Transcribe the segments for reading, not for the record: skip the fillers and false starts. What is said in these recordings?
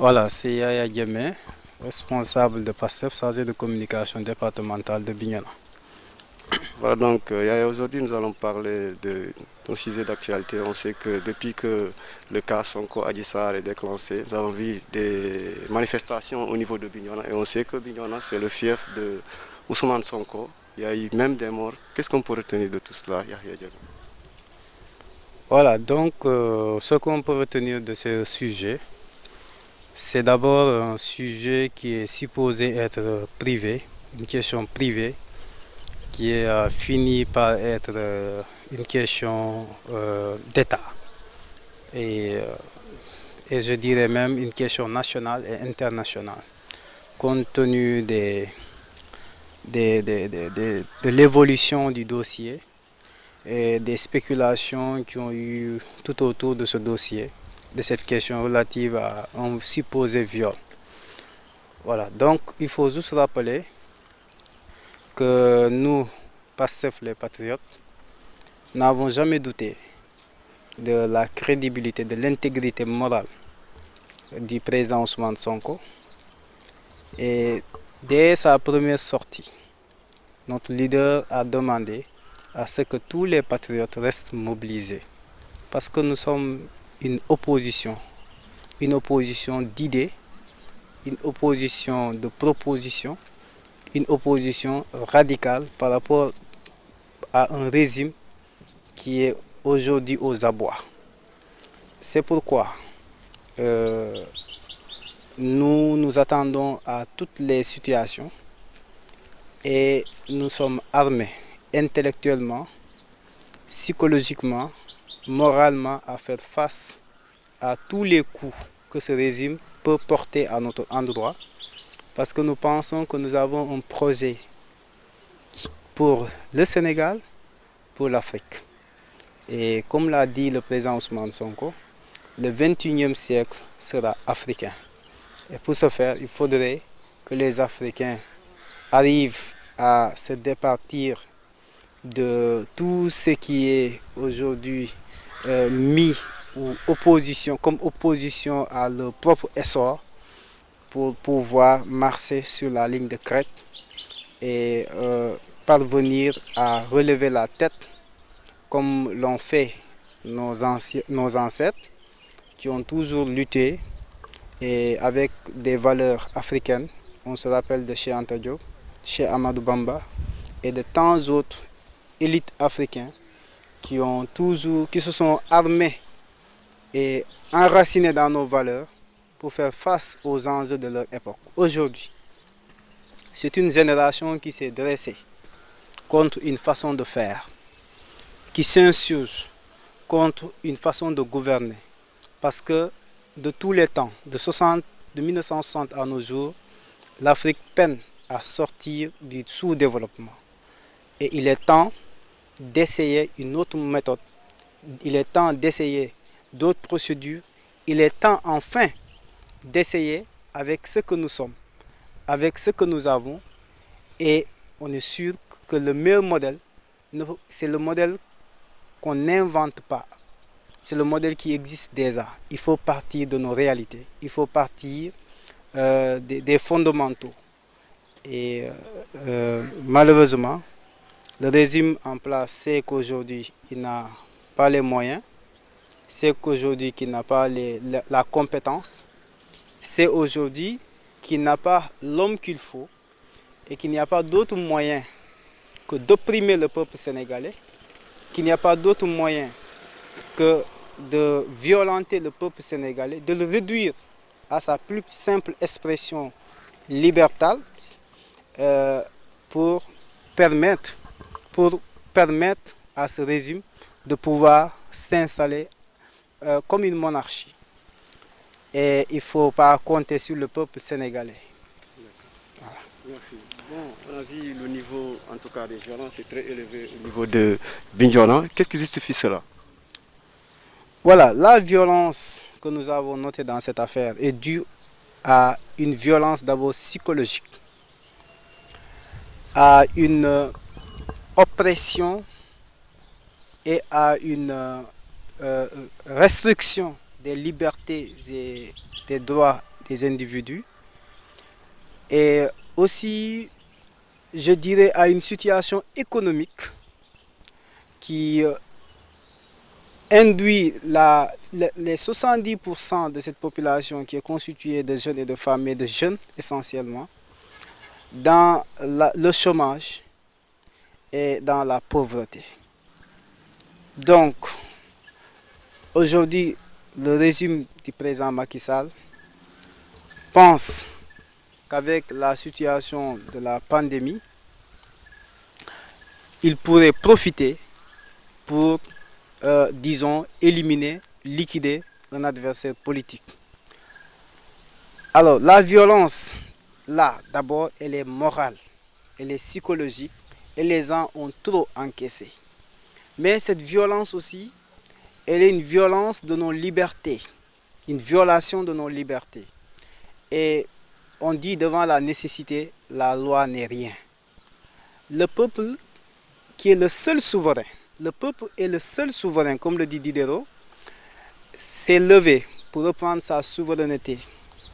Voilà, c'est Yaya Diémé, responsable de PASTEF, chargé de communication départementale de Bignona. Voilà donc, Yaya, aujourd'hui nous allons parler d'un sujet d'actualité. On sait que depuis que le cas Sonko Adji Sarr est déclenché, nous avons vu des manifestations au niveau de Bignona et on sait que Bignona c'est le fief de Ousmane Sonko. Il y a eu même des morts. Qu'est-ce qu'on peut retenir de tout cela, Yaya Diémé? Voilà, donc ce qu'on peut retenir de ce sujet, c'est d'abord un sujet qui est supposé être privé, une question privée, qui est fini par être une question d'État. Et, euh, et je dirais même une question nationale et internationale, compte tenu de l'évolution du dossier et des spéculations qui ont eu tout autour de ce dossier, de cette question relative à un supposé viol. Voilà, donc il faut juste rappeler que nous, PASTEF les Patriotes, n'avons jamais douté de la crédibilité, de l'intégrité morale du président Ousmane Sonko. Et dès sa première sortie, notre leader a demandé à ce que tous les patriotes restent mobilisés. Parce que nous sommes une opposition d'idées, une opposition de propositions, une opposition radicale par rapport à un régime qui est aujourd'hui aux abois. C'est pourquoi euh, nous nous attendons à toutes les situations et nous sommes armés intellectuellement, psychologiquement, moralement à faire face à tous les coups que ce régime peut porter à notre endroit, parce que nous pensons que nous avons un projet pour le Sénégal, pour l'Afrique. Et comme l'a dit le président Ousmane Sonko, le 21e siècle sera africain. Et pour ce faire, il faudrait que les Africains arrivent à se départir de tout ce qui est aujourd'hui mis ou opposition, comme opposition à leur propre essor pour pouvoir marcher sur la ligne de crête et parvenir à relever la tête comme l'ont fait nos ancêtres qui ont toujours lutté et avec des valeurs africaines. On se rappelle de Cheikh Anta Diop, Cheikh Amadou Bamba et de tant d'autres élites africaines qui se sont armés et enracinés dans nos valeurs pour faire face aux enjeux de leur époque. Aujourd'hui, c'est une génération qui s'est dressée contre une façon de faire, qui s'insurge contre une façon de gouverner. Parce que de tous les temps, de 1960 à nos jours, l'Afrique peine à sortir du sous-développement. Et il est temps d'essayer une autre méthode. Il est temps d'essayer d'autres procédures. Il est temps enfin d'essayer avec ce que nous sommes, avec ce que nous avons. Et on est sûr que le meilleur modèle, c'est le modèle qu'on n'invente pas. C'est le modèle qui existe déjà. Il faut partir de nos réalités. Il faut partir des fondamentaux. Et malheureusement, le régime en place sait qu'aujourd'hui, il n'a pas les moyens, sait qu'aujourd'hui, qu'il n'a pas la compétence, sait aujourd'hui qu'il n'a pas l'homme qu'il faut et qu'il n'y a pas d'autre moyen que d'opprimer le peuple sénégalais, qu'il n'y a pas d'autre moyen que de violenter le peuple sénégalais, de le réduire à sa plus simple expression libertale euh, pour permettre pour permettre à ce régime de pouvoir s'installer comme une monarchie. Et il ne faut pas compter sur le peuple sénégalais. Voilà. Merci. Bon, on a vu le niveau, en tout cas, des violences est très élevé au niveau de Bignona. Qu'est-ce qui justifie cela? Voilà, la violence que nous avons notée dans cette affaire est due à une violence d'abord psychologique, à une oppression et à une restriction des libertés et des droits des individus et aussi, je dirais, à une situation économique qui induit les 70% de cette population qui est constituée de jeunes et de femmes, et de jeunes essentiellement, dans le chômage et dans la pauvreté. Donc, aujourd'hui, le régime du président Macky Sall pense qu'avec la situation de la pandémie, il pourrait profiter pour, disons, éliminer, liquider un adversaire politique. Alors, la violence, là, d'abord, elle est morale, elle est psychologique, et les gens ont trop encaissé. Mais cette violence aussi, elle est une violence de nos libertés, une violation de nos libertés. Et on dit devant la nécessité, la loi n'est rien. Le peuple qui est le seul souverain, le peuple est le seul souverain, comme le dit Diderot, s'est levé pour reprendre sa souveraineté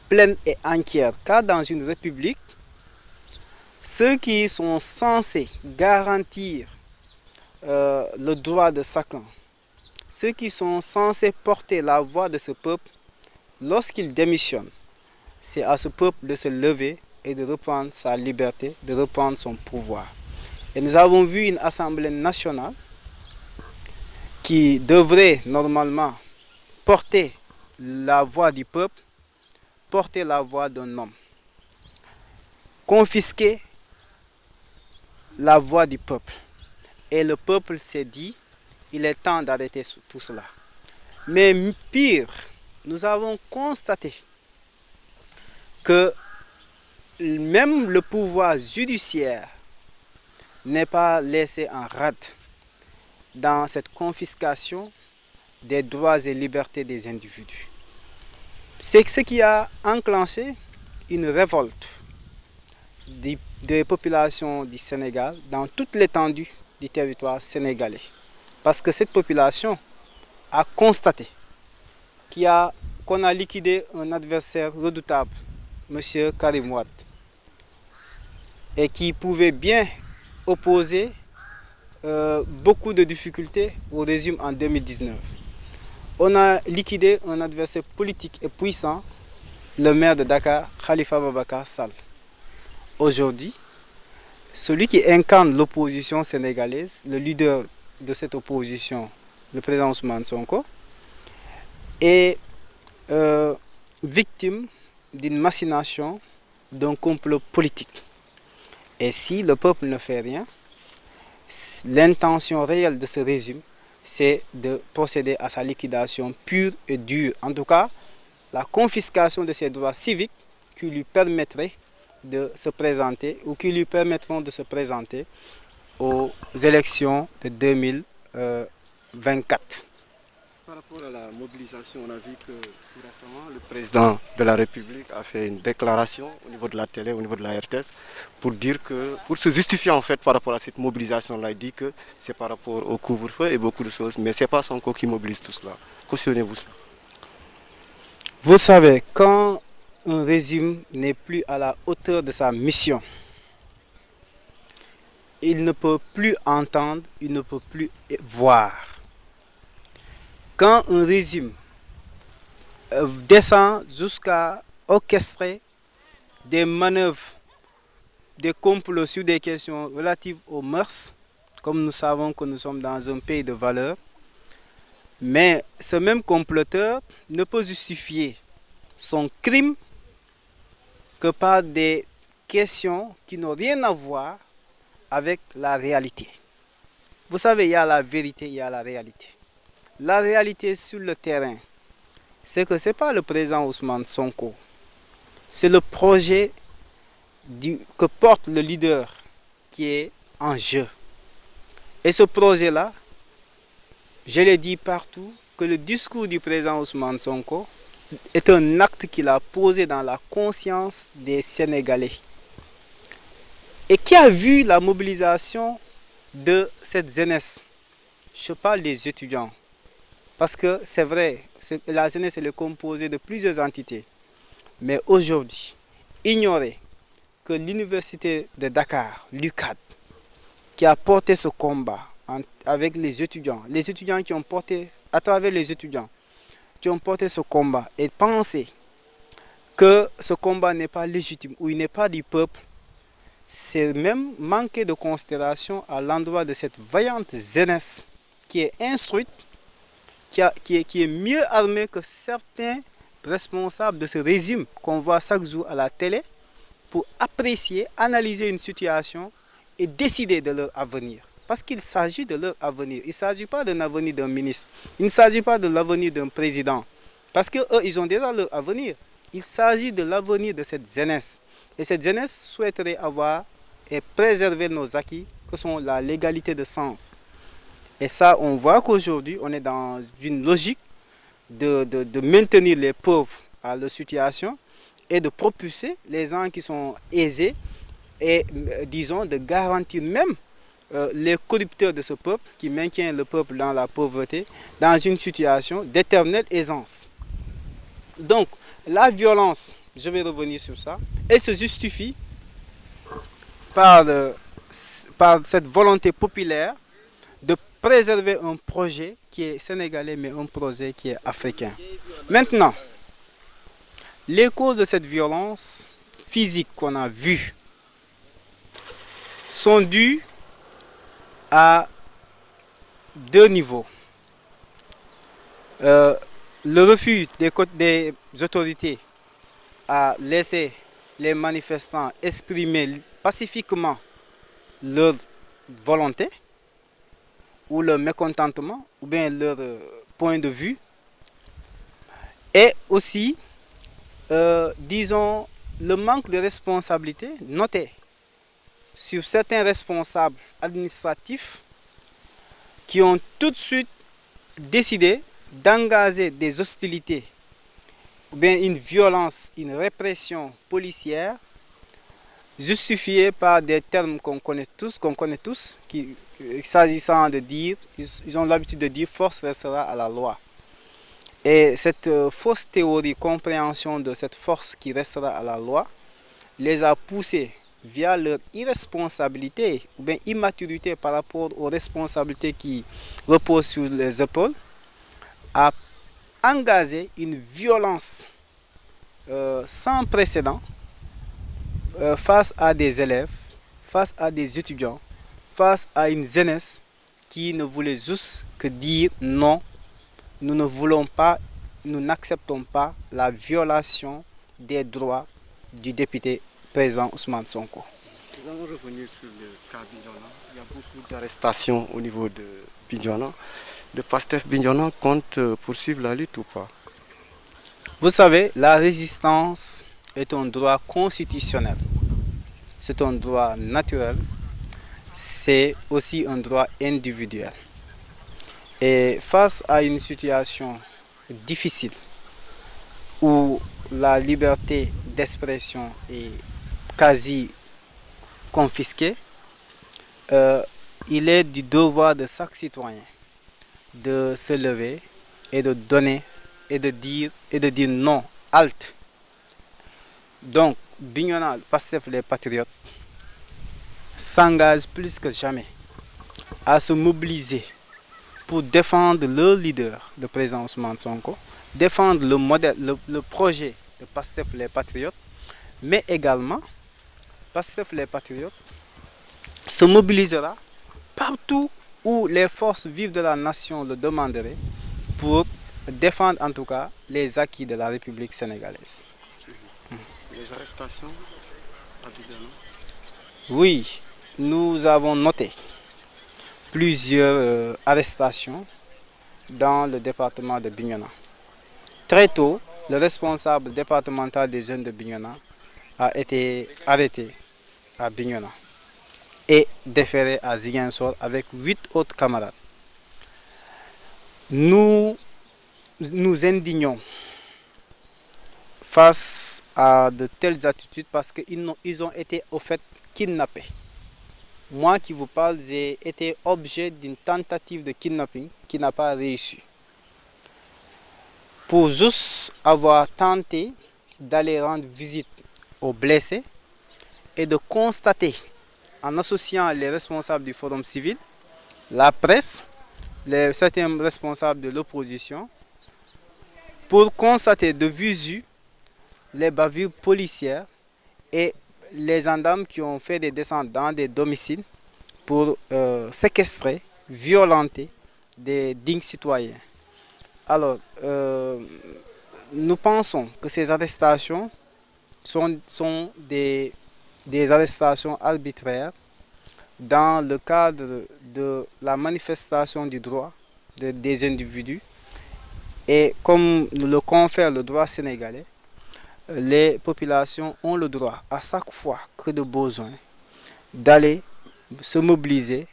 pleine et entière. Car dans une république, ceux qui sont censés garantir le droit de chacun, ceux qui sont censés porter la voix de ce peuple, lorsqu'ils démissionnent, c'est à ce peuple de se lever et de reprendre sa liberté, de reprendre son pouvoir. Et nous avons vu une Assemblée nationale qui devrait normalement porter la voix du peuple, porter la voix d'un homme, confisquer la voix du peuple. Et le peuple s'est dit, il est temps d'arrêter tout cela. Mais pire, nous avons constaté que même le pouvoir judiciaire n'est pas laissé en rade dans cette confiscation des droits et libertés des individus. C'est ce qui a enclenché une révolte des populations du Sénégal dans toute l'étendue du territoire sénégalais. Parce que cette population a constaté qu'on a liquidé un adversaire redoutable, M. Karim Wade, et qui pouvait bien opposer beaucoup de difficultés au régime en 2019. On a liquidé un adversaire politique et puissant, le maire de Dakar, Khalifa Ababacar Sall. Aujourd'hui, celui qui incarne l'opposition sénégalaise, le leader de cette opposition, le président Ousmane Sonko, est victime d'une machination, d'un complot politique. Et si le peuple ne fait rien, l'intention réelle de ce régime, c'est de procéder à sa liquidation pure et dure. En tout cas, la confiscation de ses droits civiques qui lui permettraient de se présenter ou qui lui permettront de se présenter aux élections de 2024. Par rapport à la mobilisation, on a vu que tout récemment, le président de la République a fait une déclaration au niveau de la télé, au niveau de la RTS, pour dire que, pour se justifier en fait par rapport à cette mobilisation-là, il dit que c'est par rapport au couvre-feu et beaucoup de choses, mais ce n'est pas Sonko qui mobilise tout cela. Cautionnez-vous ça. Vous savez, quand un régime n'est plus à la hauteur de sa mission, il ne peut plus entendre, il ne peut plus voir. Quand un régime descend jusqu'à orchestrer des manœuvres, des complots sur des questions relatives aux mœurs, comme nous savons que nous sommes dans un pays de valeurs, mais ce même comploteur ne peut justifier son crime que par des questions qui n'ont rien à voir avec la réalité. Vous savez, il y a la vérité, il y a la réalité. La réalité sur le terrain, c'est que ce n'est pas le président Ousmane Sonko, c'est le projet que porte le leader qui est en jeu. Et ce projet-là, je l'ai dit partout, que le discours du président Ousmane Sonko est un acte qu'il a posé dans la conscience des Sénégalais. Et qui a vu la mobilisation de cette jeunesse. Je parle des étudiants. Parce que c'est vrai, la jeunesse est composée de plusieurs entités. Mais aujourd'hui, ignorer que l'université de Dakar, l'UCAD, qui a porté ce combat avec les étudiants qui ont porté, à travers les étudiants, qui ont porté ce combat et penser que ce combat n'est pas légitime ou il n'est pas du peuple, c'est même manquer de considération à l'endroit de cette vaillante jeunesse qui est instruite, qui est mieux armée que certains responsables de ce régime qu'on voit chaque jour à la télé pour apprécier, analyser une situation et décider de leur avenir. Parce qu'il s'agit de leur avenir. Il ne s'agit pas de l'avenir d'un ministre. Il ne s'agit pas de l'avenir d'un président. Parce qu'eux, ils ont déjà leur avenir. Il s'agit de l'avenir de cette jeunesse. Et cette jeunesse souhaiterait avoir et préserver nos acquis, que sont la légalité de sens. Et ça, on voit qu'aujourd'hui, on est dans une logique de maintenir les pauvres à leur situation et de propulser les gens qui sont aisés et, disons, de garantir même les corrupteurs de ce peuple qui maintiennent le peuple dans la pauvreté, dans une situation d'éternelle aisance. Donc, la violence, je vais revenir sur ça, elle se justifie par cette volonté populaire de préserver un projet qui est sénégalais, mais un projet qui est africain. Maintenant, les causes de cette violence physique qu'on a vue sont dues à deux niveaux. Le refus des autorités à laisser les manifestants exprimer pacifiquement leur volonté ou leur mécontentement ou bien leur point de vue, et aussi, disons, le manque de responsabilité noté sur certains responsables administratifs qui ont tout de suite décidé d'engager des hostilités ou bien une violence, une répression policière justifiée par des termes qu'on connaît tous, qui, s'agissant de dire, ils ont l'habitude de dire force restera à la loi. Et cette fausse théorie, compréhension de cette force qui restera à la loi, les a poussés via leur irresponsabilité ou bien immaturité par rapport aux responsabilités qui reposent sur les épaules, à engager une violence sans précédent face à des élèves, face à des étudiants, face à une jeunesse qui ne voulait juste que dire non, nous ne voulons pas, nous n'acceptons pas la violation des droits du député président Ousmane Sonko. Nous allons revenir sur le cas Bignona. Il y a beaucoup d'arrestations au niveau de Bignona. Le Pastef Bignona compte poursuivre la lutte ou pas? Vous savez, la résistance est un droit constitutionnel. C'est un droit naturel. C'est aussi un droit individuel. Et face à une situation difficile où la liberté d'expression est quasi confisquée, il est du devoir de chaque citoyen de se lever et de donner et de dire non, halte. Donc, Bignona, Pastef les Patriotes s'engagent plus que jamais à se mobiliser pour défendre leur leader, le président Ousmane Sonko, défendre le modèle, le projet de Pastef les Patriotes, mais également Pastef les Patriotes se mobilisera partout où les forces vives de la nation le demanderaient pour défendre en tout cas les acquis de la République sénégalaise. Les arrestations à Bignona? Oui, nous avons noté plusieurs arrestations dans le département de Bignona. Très tôt, le responsable départemental des jeunes de Bignona a été arrêté à Bignona et déféré à Ziguinchor avec 8 autres camarades. Nous nous indignons face à de telles attitudes parce qu'ils ont été au fait kidnappés. Moi qui vous parle, j'ai été objet d'une tentative de kidnapping qui n'a pas réussi. Pour juste avoir tenté d'aller rendre visite aux blessés et de constater, en associant les responsables du Forum civil, la presse, certains responsables de l'opposition, pour constater de visu les bavures policières et les gendarmes qui ont fait des descentes dans des domiciles pour séquestrer, violenter des dignes citoyens. Alors, nous pensons que ces arrestations sont des arrestations arbitraires dans le cadre de la manifestation du droit des individus. Et comme nous le confère le droit sénégalais, les populations ont le droit à chaque fois que de besoin d'aller se mobiliser.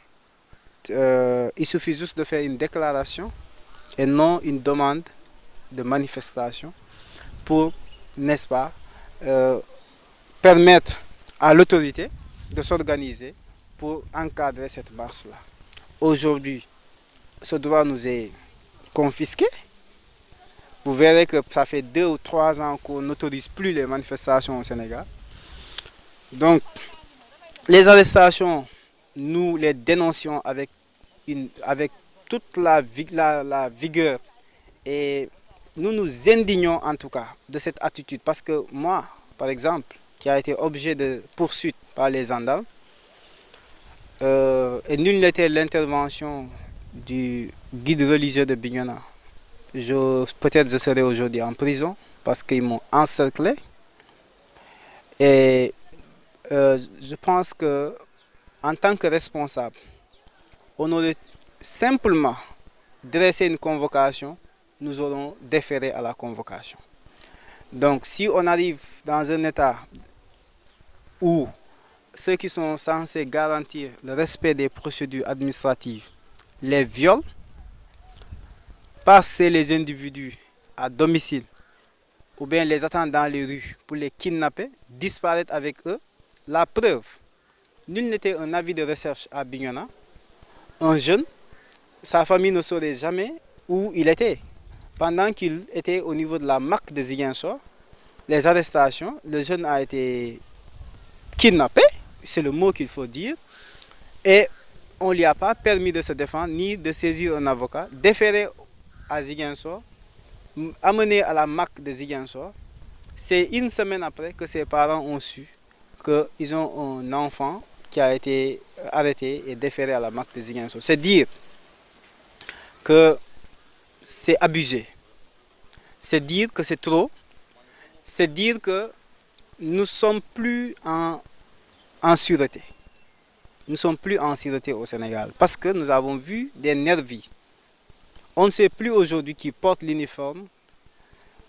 Il suffit juste de faire une déclaration et non une demande de manifestation pour, n'est-ce pas, permettre à l'autorité de s'organiser pour encadrer cette marche-là. Aujourd'hui, ce droit nous est confisqué. Vous verrez que ça fait 2 ou 3 ans qu'on n'autorise plus les manifestations au Sénégal. Donc, les arrestations, nous les dénoncions avec toute la vigueur et nous nous indignons en tout cas de cette attitude. Parce que moi, par exemple, qui a été objet de poursuite par les gendarmes, et nulle n'était l'intervention du guide religieux de Bignona. Peut-être je serai aujourd'hui en prison parce qu'ils m'ont encerclé. Et je pense que en tant que responsable, on aurait simplement dressé une convocation, nous aurons déféré à la convocation. Donc si on arrive dans un état où ceux qui sont censés garantir le respect des procédures administratives les violent, passer les individus à domicile ou bien les attendre dans les rues pour les kidnapper, disparaître avec eux. La preuve, nul n'était un avis de recherche à Bignona. Un jeune, sa famille ne saurait jamais où il était. Pendant qu'il était au niveau de la MAC de Ziguinchor, les arrestations, le jeune a été kidnappé, c'est le mot qu'il faut dire, et on ne lui a pas permis de se défendre ni de saisir un avocat, déféré à Ziguinchor, amené à la MAC de Ziguinchor. C'est une semaine après que ses parents ont su qu'ils ont un enfant qui a été arrêté et déféré à la MAC de Ziguinchor. C'est dire que c'est abusé, c'est dire que c'est trop, c'est dire que nous ne sommes plus en sûreté. Nous ne sommes plus en sûreté au Sénégal parce que nous avons vu des nervis. On ne sait plus aujourd'hui qui porte l'uniforme.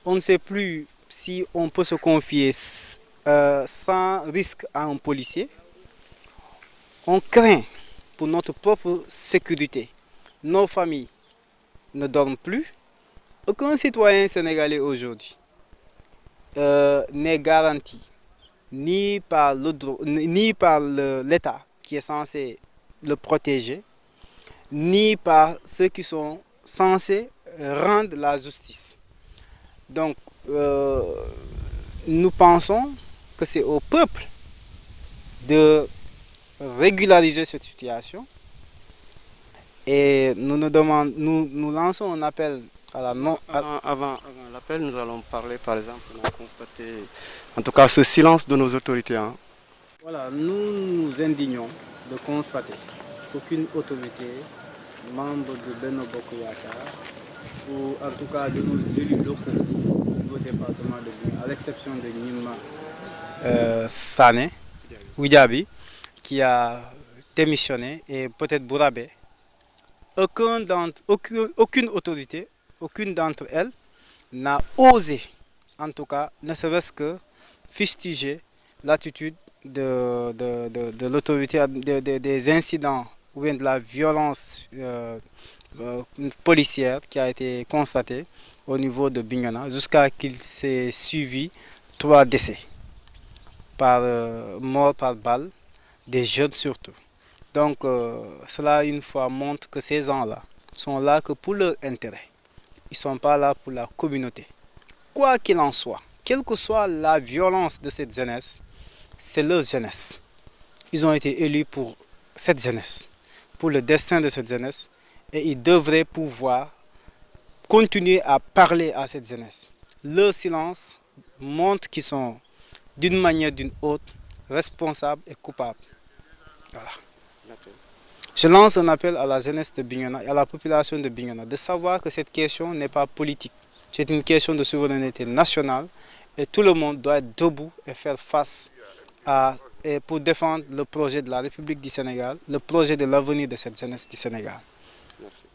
On ne sait plus si on peut se confier sans risque à un policier. On craint pour notre propre sécurité. Nos familles ne dorment plus. Aucun citoyen sénégalais aujourd'hui n'est garanti ni par l'État qui est censé le protéger, ni par ceux qui sont censés rendre la justice. Donc, nous pensons que c'est au peuple de régulariser cette situation et nous lançons un appel à la non... Avant l'appel, nous allons parler, par exemple, on a constaté, en tout cas, ce silence de nos autorités. Hein. Voilà, nous nous indignons de constater qu'aucune autorité, membre de Benno Bokk Yakaar, ou en tout cas de nos élus locaux au niveau département de Bignona, à l'exception de Nima Sané, Oudiaby, qui a démissionné, et peut-être Bourabé, aucune autorité, aucune d'entre elles n'a osé, en tout cas, ne serait-ce que fustiger l'attitude de l'autorité, des incidents ou bien de la violence policière qui a été constatée au niveau de Bignona, jusqu'à qu'il s'est suivi 3 décès mort par balle, des jeunes surtout. Donc cela une fois montre que ces gens-là sont là que pour leur intérêt. Ils ne sont pas là pour la communauté. Quoi qu'il en soit, quelle que soit la violence de cette jeunesse, c'est leur jeunesse. Ils ont été élus pour cette jeunesse, pour le destin de cette jeunesse, et ils devraient pouvoir continuer à parler à cette jeunesse. Leur silence montre qu'ils sont, d'une manière ou d'une autre, responsables et coupables. Voilà. Je lance un appel à la jeunesse de Bignona et à la population de Bignona de savoir que cette question n'est pas politique. C'est une question de souveraineté nationale et tout le monde doit être debout et faire face pour défendre le projet de la République du Sénégal, le projet de l'avenir de cette jeunesse du Sénégal. Merci.